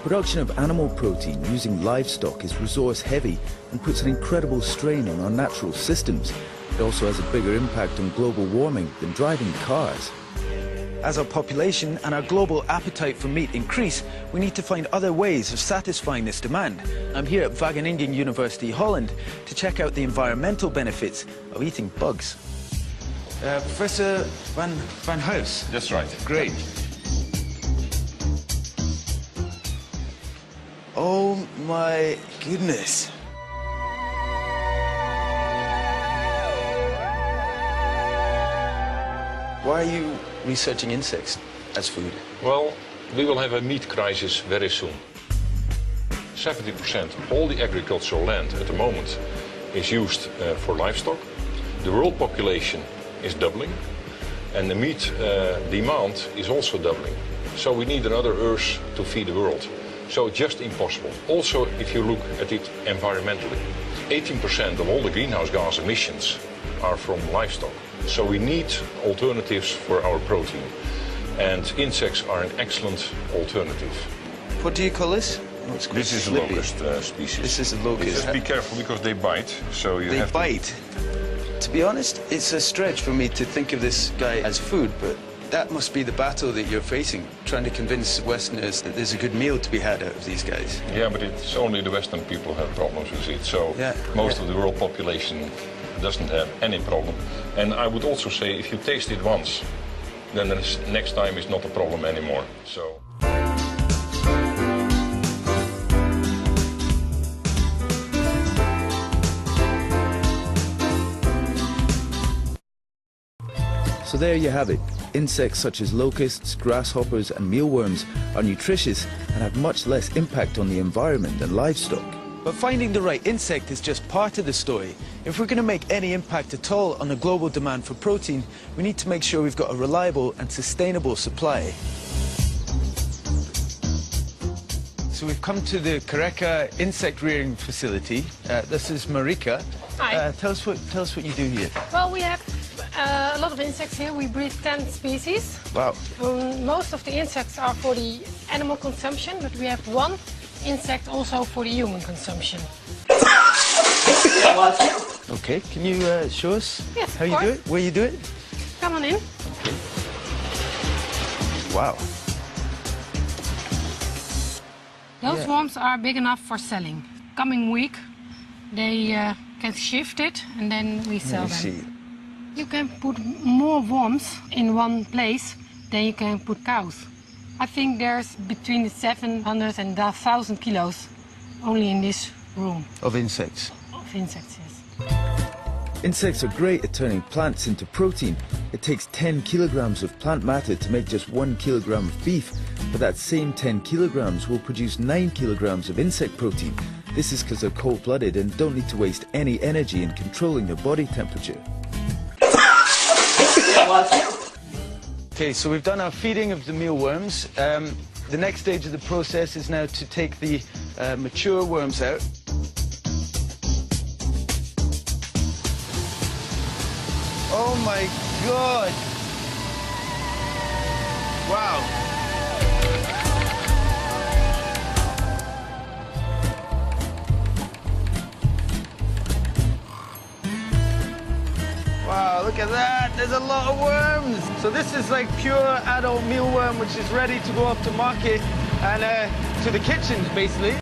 Production of animal protein using livestock is resource heavy and puts an incredible strain on our natural systems. It also has a bigger impact on global warming than driving cars. As our population and our global appetite for meat increase, we need to find other ways of satisfying this demand. I'm here at Wageningen University, Holland, to check out the environmental benefits of eating bugs. Professor Van Huis. That's right. Great. Oh my goodness. Why are you researching insects as food? Well, we will have a meat crisis very soon. 70% of all the agricultural land at the moment is used for livestock. The world population is doubling, and the meat demand is also doubling. So we need another Earth to feed the world. So it's just impossible. Also, if you look at it environmentally, 18% of all the greenhouse gas emissions are from livestock. So we need alternatives for our protein. And insects are an excellent alternative. What do you call this? This is a locust species. This is a locust. Just be careful because they bite. So you have bite? To be honest, it's a stretch for me to think of this guy as food, but that must be the battle that you're facing, trying to convince Westerners that there's a good meal to be had out of these guys. Yeah, but it's only the Western people have problems with it. So most of the world population doesn't have any problem. And I would also say if you taste it once, then the next time is not a problem anymore. So. So there you have it. Insects such as locusts, grasshoppers and mealworms are nutritious and have much less impact on the environment than livestock. But finding the right insect is just part of the story. If we're going to make any impact at all on the global demand for protein, we need to make sure we've got a reliable and sustainable supply. So we've come to the Kareka insect rearing facility. This is Marika. Hi. Tell us what you do here. Well, we have a lot of insects here. We breed 10 species. Wow. Most of the insects are for the animal consumption, but we have one insect also for the human consumption. Okay, can you show us how you do it? Where you do it? Come on in. Okay. Wow. Those swarms are big enough for selling. Coming week, they can shift it and then we sell them. See. You can put more worms in one place than you can put cows. I think there's between 700 and 1,000 kilos only in this room. Of insects? Of insects, yes. Insects are great at turning plants into protein. It takes 10 kilograms of plant matter to make just 1 kilogram of beef, but that same 10 kilograms will produce 9 kilograms of insect protein. This is because they're cold-blooded and don't need to waste any energy in controlling their body temperature. Okay, so we've done our feeding of the mealworms. The next stage of the process is now to take the mature worms out. Oh my God! Wow! Wow, look at that! There's a lot of worms! So this is like pure adult mealworm which is ready to go up to market and to the kitchens, basically.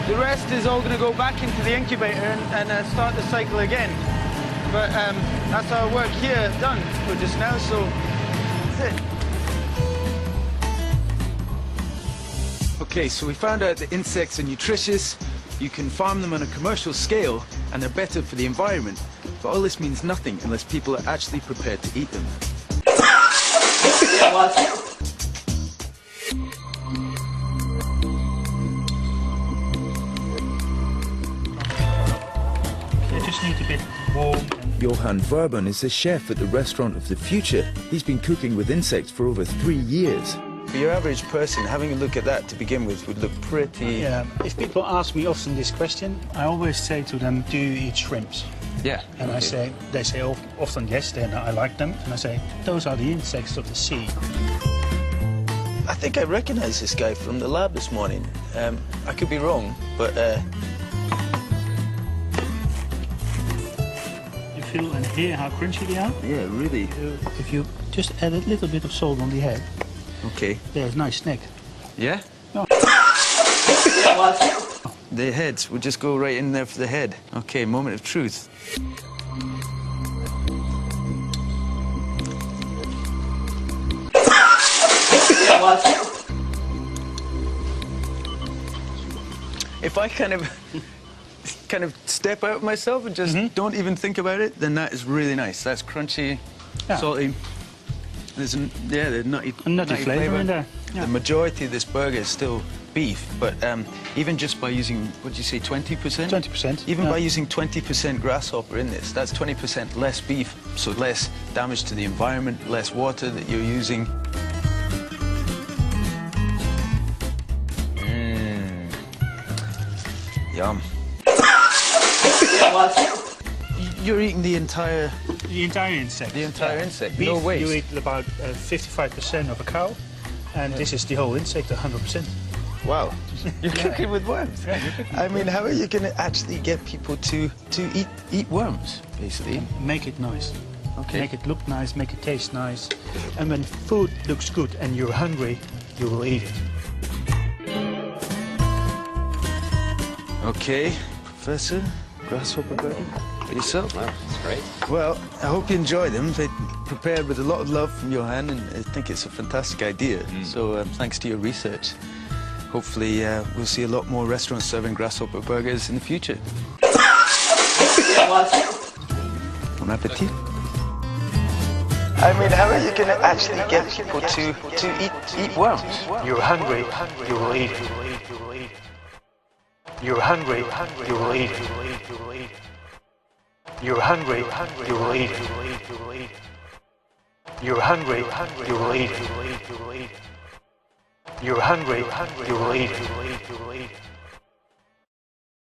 The rest is all going to go back into the incubator and start the cycle again. But that's our work here done for just now, so that's it. Okay, so we found out that insects are nutritious. You can farm them on a commercial scale, and they're better for the environment. But all this means nothing unless people are actually prepared to eat them. They just need a bit warm. Johan Verben is the chef at the restaurant of the future. He's been cooking with insects for over 3 years. For your average person, having a look at that to begin with would look pretty... Yeah, if people ask me often this question, I always say to them, do you eat shrimps? Yeah. And they say often yes, then I like them. And I say, those are the insects of the sea. I think I recognize this guy from the lab this morning. I could be wrong, but... You feel and hear how crunchy they are? Yeah, really. If you just add a little bit of salt on the head, Okay. there's a nice snack. Yeah? No. The heads, we'll just go right in there for the head. Okay, moment of truth. If I kind of step out myself and just don't even think about it, then that is really nice. That's crunchy, salty. There's there's nutty Flavour in there. Yeah. The majority of this burger is still beef, but even just by using, what did you say, 20%? 20%. Even by using 20% grasshopper in this, that's 20% less beef, so less damage to the environment, less water that you're using. Yum. You're eating the entire... The entire insect. The entire insect, Beef, no waste. you eat about 55% of a cow, and this is the whole insect, 100%. Wow. You're cooking with worms. I mean, how are you going to actually get people to eat worms, basically? Make it nice. Okay. Make it look nice, make it taste nice. And when food looks good and you're hungry, you will eat it. Okay, Professor, grasshopper burger. For yourself. Wow, that's great. Well, I hope you enjoy them. They're prepared with a lot of love from your hand, and I think it's a fantastic idea. So thanks to your research. Hopefully we'll see a lot more restaurants serving grasshopper burgers in the future. Bon appetit. I mean, how are you going to actually get people to eat worms? You're hungry, you will eat it. You're hungry, you will eat it. You're hungry, you will eat it. You're hungry, you will eat it. You're hungry, you will eat it.